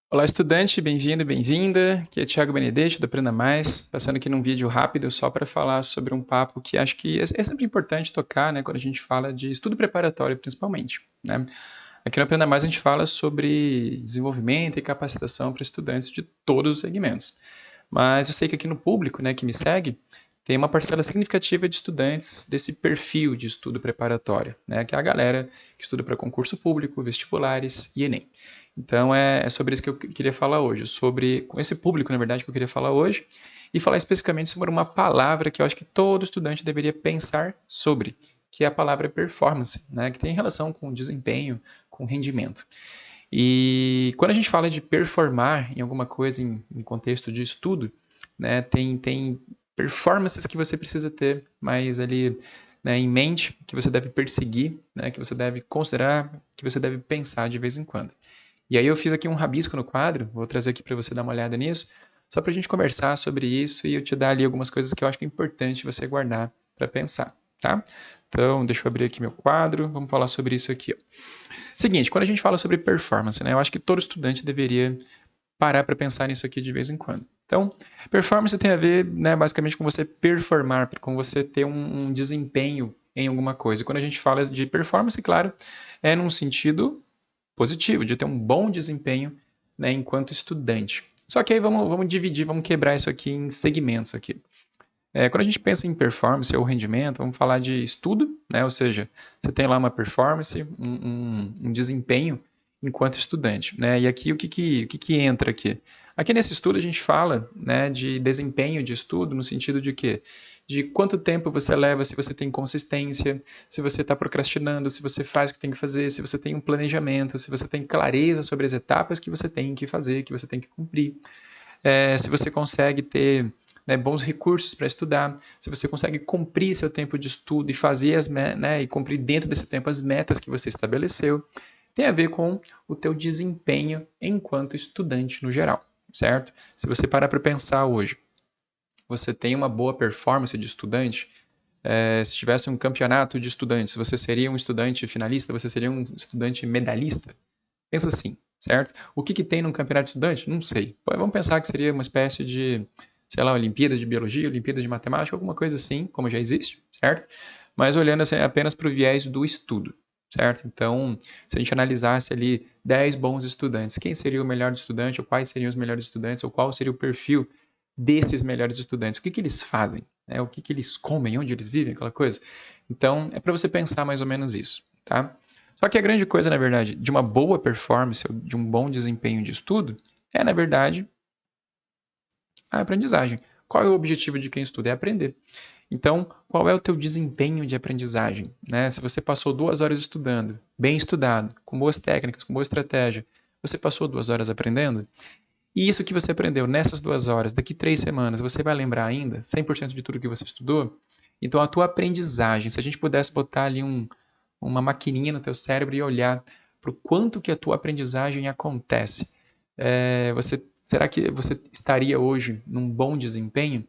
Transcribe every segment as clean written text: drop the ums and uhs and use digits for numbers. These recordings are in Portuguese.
Olá, estudante, bem-vindo, bem-vinda. Aqui é Thiago Benedetti, do Aprenda Mais, passando aqui num vídeo rápido só para falar sobre um papo que acho que é sempre importante tocar, né, quando a gente fala de estudo preparatório, principalmente, né? Aqui no Aprenda Mais a gente fala sobre desenvolvimento e capacitação para estudantes de todos os segmentos. Mas eu sei que aqui no público, né, que me segue, tem uma parcela significativa de estudantes desse perfil de estudo preparatório, né, que é a galera que estuda para concurso público, vestibulares e Enem. Então é sobre isso que eu queria falar hoje, sobre com esse público, na verdade, que eu queria falar hoje, e falar especificamente sobre uma palavra que eu acho que todo estudante deveria pensar sobre, que é a palavra performance, né, que tem relação com desempenho, com rendimento. E quando a gente fala de performar em alguma coisa em contexto de estudo, né, tem performances que você precisa ter mais ali, né, em mente, que você deve perseguir, né, que você deve considerar, que você deve pensar de vez em quando. E aí eu fiz aqui um rabisco no quadro, vou trazer aqui para você dar uma olhada nisso, só para a gente conversar sobre isso e eu te dar ali algumas coisas que eu acho que é importante você guardar para pensar, tá? Então, deixa eu abrir aqui meu quadro, vamos falar sobre isso aqui, ó. Seguinte, quando a gente fala sobre performance, né, eu acho que todo estudante deveria parar para pensar nisso aqui de vez em quando. Então, performance tem a ver, né, basicamente com você performar, com você ter um desempenho em alguma coisa. E quando a gente fala de performance, claro, é num sentido positivo, de ter um bom desempenho, né, enquanto estudante. Só que aí vamos dividir, vamos quebrar isso aqui em segmentos aqui. Quando a gente pensa em performance ou rendimento, vamos falar de estudo, né? Ou seja, você tem lá uma performance, um desempenho enquanto estudante, né? E aqui o que entra aqui? Aqui nesse estudo a gente fala, né, de desempenho de estudo no sentido de quê? De quanto tempo você leva, se você tem consistência, se você está procrastinando, se você faz o que tem que fazer, se você tem um planejamento, se você tem clareza sobre as etapas que você tem que fazer, que você tem que cumprir, se você consegue ter, né, bons recursos para estudar, se você consegue cumprir seu tempo de estudo e fazer né, e cumprir dentro desse tempo as metas que você estabeleceu, tem a ver com o teu desempenho enquanto estudante no geral, certo? Se você parar para pensar hoje, você tem uma boa performance de estudante, se tivesse um campeonato de estudantes, você seria um estudante finalista, você seria um estudante medalhista? Pensa assim, certo? O que tem num campeonato de estudante? Não sei. Vamos pensar que seria uma espécie de, sei lá, Olimpíada de Biologia, Olimpíada de Matemática, alguma coisa assim, como já existe, certo? Mas olhando assim, apenas para o viés do estudo, certo? Então, se a gente analisasse ali 10 bons estudantes, quem seria o melhor estudante, ou quais seriam os melhores estudantes, ou qual seria o perfil desses melhores estudantes? O que eles fazem? Né? O que eles comem? Onde eles vivem? Aquela coisa. Então, é para você pensar mais ou menos isso, tá? Só que a grande coisa, na verdade, de uma boa performance, de um bom desempenho de estudo, é, na verdade, a aprendizagem. Qual é o objetivo de quem estuda? É aprender. Então, qual é o teu desempenho de aprendizagem? Né? Se você passou 2 horas estudando, bem estudado, com boas técnicas, com boa estratégia, você passou 2 horas aprendendo? E isso que você aprendeu nessas 2 horas, daqui 3 semanas, você vai lembrar ainda 100% de tudo que você estudou? Então, a tua aprendizagem, se a gente pudesse botar ali uma maquininha no teu cérebro e olhar para o quanto que a tua aprendizagem acontece, será que você estaria hoje num bom desempenho?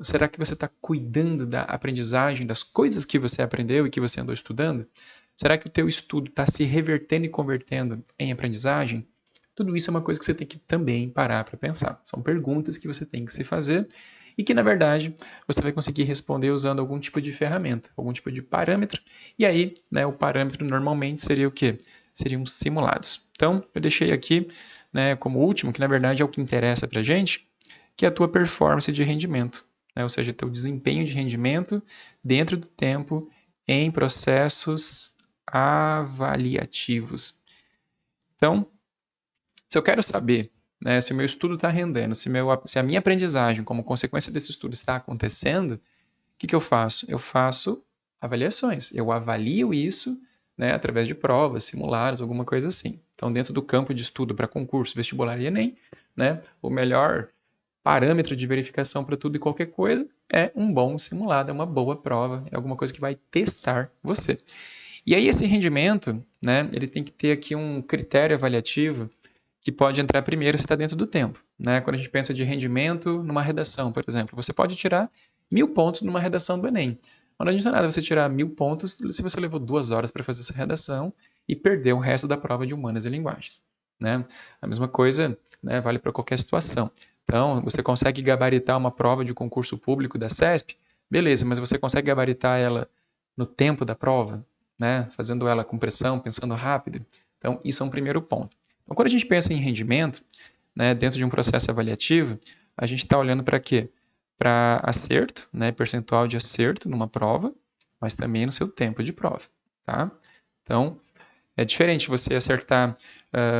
Será que você está cuidando da aprendizagem, das coisas que você aprendeu e que você andou estudando? Será que o teu estudo está se revertendo e convertendo em aprendizagem? Tudo isso é uma coisa que você tem que também parar para pensar. São perguntas que você tem que se fazer e que, na verdade, você vai conseguir responder usando algum tipo de ferramenta, algum tipo de parâmetro. E aí, né, o parâmetro normalmente seria o quê? Seriam simulados. Então, eu deixei aqui, né, como último, que na verdade é o que interessa para a gente, que é a tua performance de rendimento, né? Ou seja, teu desempenho de rendimento dentro do tempo em processos avaliativos. Então, se eu quero saber, né, se o meu estudo está rendendo, se a minha aprendizagem, como consequência desse estudo, está acontecendo, o que eu faço? Eu faço avaliações. Eu avalio isso, né, através de provas, simulados, alguma coisa assim. Então, dentro do campo de estudo para concurso, vestibular e Enem, né, o melhor parâmetro de verificação para tudo e qualquer coisa é um bom simulado, é uma boa prova, é alguma coisa que vai testar você. E aí esse rendimento, né, ele tem que ter aqui um critério avaliativo que pode entrar primeiro se está dentro do tempo. Né? Quando a gente pensa de rendimento numa redação, por exemplo, você pode tirar 1.000 pontos numa redação do Enem. Mas não adianta nada você tirar 1.000 pontos se você levou 2 horas para fazer essa redação e perdeu o resto da prova de humanas e linguagens. Né? A mesma coisa né? Vale para qualquer situação. Então, você consegue gabaritar uma prova de concurso público da CESP? Beleza, mas você consegue gabaritar ela no tempo da prova, né? Fazendo ela com pressão, pensando rápido? Então, isso é um primeiro ponto. Então, quando a gente pensa em rendimento, né, dentro de um processo avaliativo, a gente está olhando para quê? Para acerto, né, percentual de acerto numa prova, mas também no seu tempo de prova, tá? Então, é diferente você acertar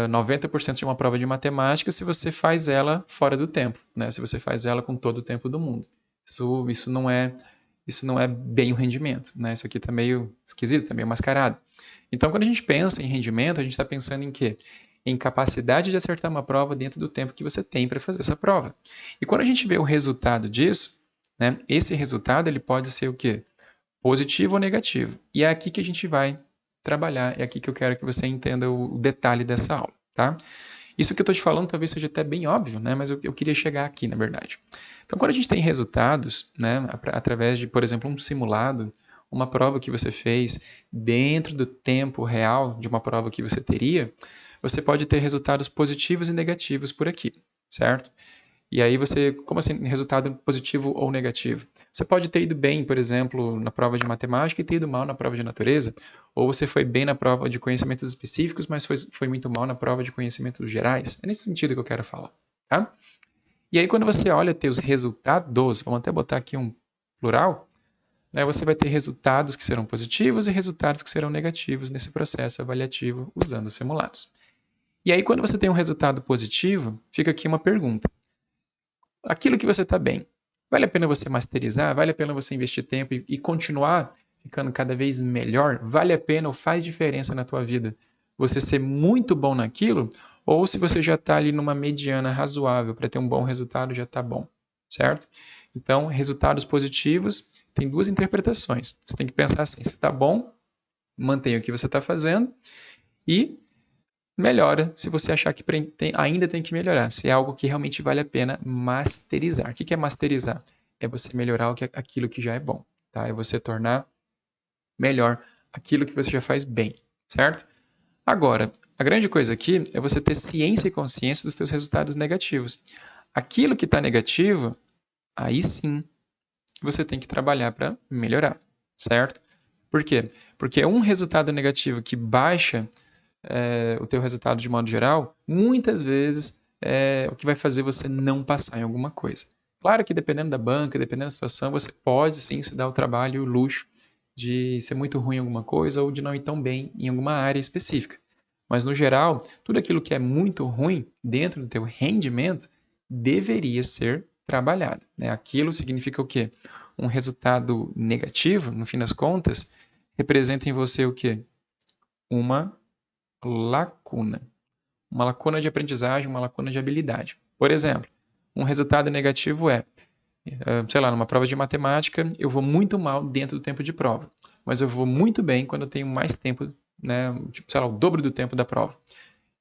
90% de uma prova de matemática se você faz ela fora do tempo, né? Se você faz ela com todo o tempo do mundo. Isso não é bem o rendimento, né? Isso aqui está meio esquisito, está meio mascarado. Então, quando a gente pensa em rendimento, a gente está pensando em quê? Em capacidade de acertar uma prova dentro do tempo que você tem para fazer essa prova. E quando a gente vê o resultado disso, né? Esse resultado ele pode ser o quê? Positivo ou negativo. E é aqui que a gente vai trabalhar, é aqui que eu quero que você entenda o detalhe dessa aula, tá? Isso que eu estou te falando talvez seja até bem óbvio, né? Mas eu queria chegar aqui, na verdade. Então, quando a gente tem resultados, né, através de, por exemplo, um simulado, uma prova que você fez dentro do tempo real de uma prova que você teria, você pode ter resultados positivos e negativos por aqui, certo? E aí você, como assim, resultado positivo ou negativo? Você pode ter ido bem, por exemplo, na prova de matemática e ter ido mal na prova de natureza, ou você foi bem na prova de conhecimentos específicos, mas foi muito mal na prova de conhecimentos gerais. É nesse sentido que eu quero falar, tá? E aí quando você olha teus resultados, vamos até botar aqui um plural, né, você vai ter resultados que serão positivos e resultados que serão negativos nesse processo avaliativo usando os simulados. E aí quando você tem um resultado positivo, fica aqui uma pergunta. Aquilo que você está bem, vale a pena você masterizar? Vale a pena você investir tempo e continuar ficando cada vez melhor? Vale a pena ou faz diferença na tua vida você ser muito bom naquilo? Ou se você já está ali numa mediana razoável para ter um bom resultado, já está bom, certo? Então, resultados positivos tem duas interpretações. Você tem que pensar assim, se está bom, mantenha o que você está fazendo e melhora se você achar que ainda tem que melhorar, se é algo que realmente vale a pena masterizar. O que é masterizar? É você melhorar aquilo que já é bom, tá? É você tornar melhor aquilo que você já faz bem, certo? Agora, a grande coisa aqui é você ter ciência e consciência dos seus resultados negativos. Aquilo que está negativo, aí sim você tem que trabalhar para melhorar, certo? Por quê? Porque um resultado negativo que baixa o teu resultado de modo geral, muitas vezes é o que vai fazer você não passar em alguma coisa. Claro que dependendo da banca, dependendo da situação, você pode sim se dar o trabalho e o luxo de ser muito ruim em alguma coisa ou de não ir tão bem em alguma área específica. Mas no geral, tudo aquilo que é muito ruim dentro do teu rendimento deveria ser trabalhado, né? Aquilo significa o quê? Um resultado negativo, no fim das contas, representa em você o quê? Uma lacuna. Uma lacuna de aprendizagem, uma lacuna de habilidade. Por exemplo, um resultado negativo é, sei lá, numa prova de matemática, eu vou muito mal dentro do tempo de prova, mas eu vou muito bem quando eu tenho mais tempo, né, tipo, sei lá, o dobro do tempo da prova.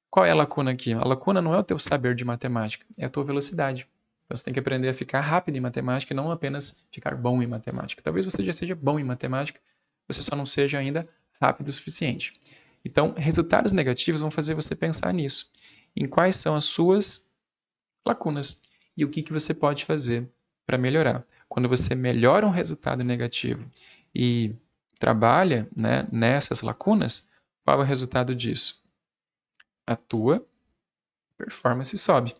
Qual é a lacuna aqui? A lacuna não é o teu saber de matemática, é a tua velocidade. Então você tem que aprender a ficar rápido em matemática e não apenas ficar bom em matemática. Talvez você já seja bom em matemática, você só não seja ainda rápido o suficiente. Então, resultados negativos vão fazer você pensar nisso. Em quais são as suas lacunas e o que você pode fazer para melhorar. Quando você melhora um resultado negativo e trabalha, né, nessas lacunas, qual é o resultado disso? A tua performance sobe.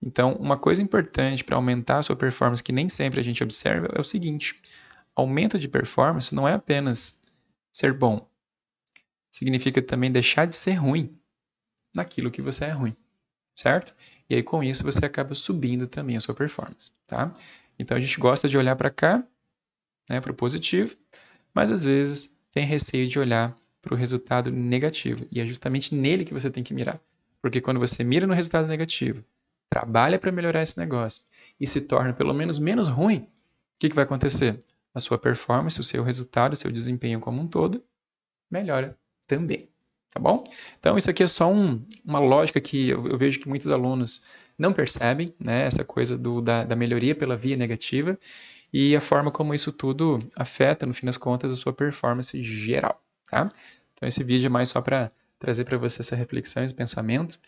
Então, uma coisa importante para aumentar a sua performance que nem sempre a gente observa é o seguinte: aumento de performance não é apenas ser bom, significa também deixar de ser ruim naquilo que você é ruim, certo? E aí com isso você acaba subindo também a sua performance, tá? Então a gente gosta de olhar para cá, né, para o positivo, mas às vezes tem receio de olhar para o resultado negativo, e é justamente nele que você tem que mirar. Porque quando você mira no resultado negativo, trabalha para melhorar esse negócio e se torna pelo menos menos ruim, o que vai acontecer? A sua performance, o seu resultado, o seu desempenho como um todo melhora também, tá bom? Então isso aqui é só uma lógica que eu vejo que muitos alunos não percebem, né? Essa coisa da melhoria pela via negativa e a forma como isso tudo afeta, no fim das contas, a sua performance geral, tá? Então esse vídeo é mais só para trazer para você essa reflexão, esse pensamento,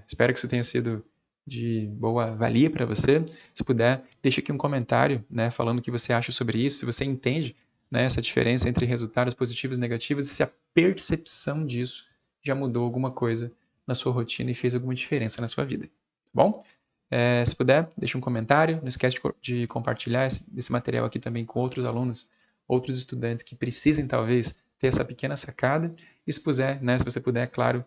Espero que isso tenha sido de boa valia para você. Se puder, deixa aqui um comentário, né, falando o que você acha sobre isso, se você entende, né, essa diferença entre resultados positivos e negativos e se a percepção disso já mudou alguma coisa na sua rotina e fez alguma diferença na sua vida. Tá bom? Se puder, deixa um comentário. Não esquece de compartilhar esse material aqui também com outros alunos, outros estudantes que precisem, talvez, ter essa pequena sacada. E se puder, né, se você puder, claro,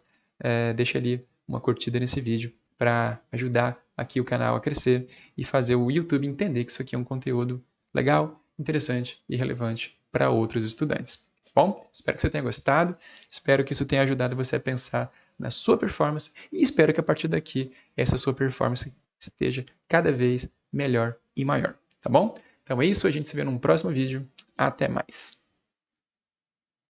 deixa ali uma curtida nesse vídeo para ajudar aqui o canal a crescer e fazer o YouTube entender que isso aqui é um conteúdo legal, interessante e relevante para outros estudantes. Bom, espero que você tenha gostado, espero que isso tenha ajudado você a pensar na sua performance e espero que a partir daqui essa sua performance esteja cada vez melhor e maior, tá bom? Então é isso, a gente se vê num próximo vídeo. Até mais!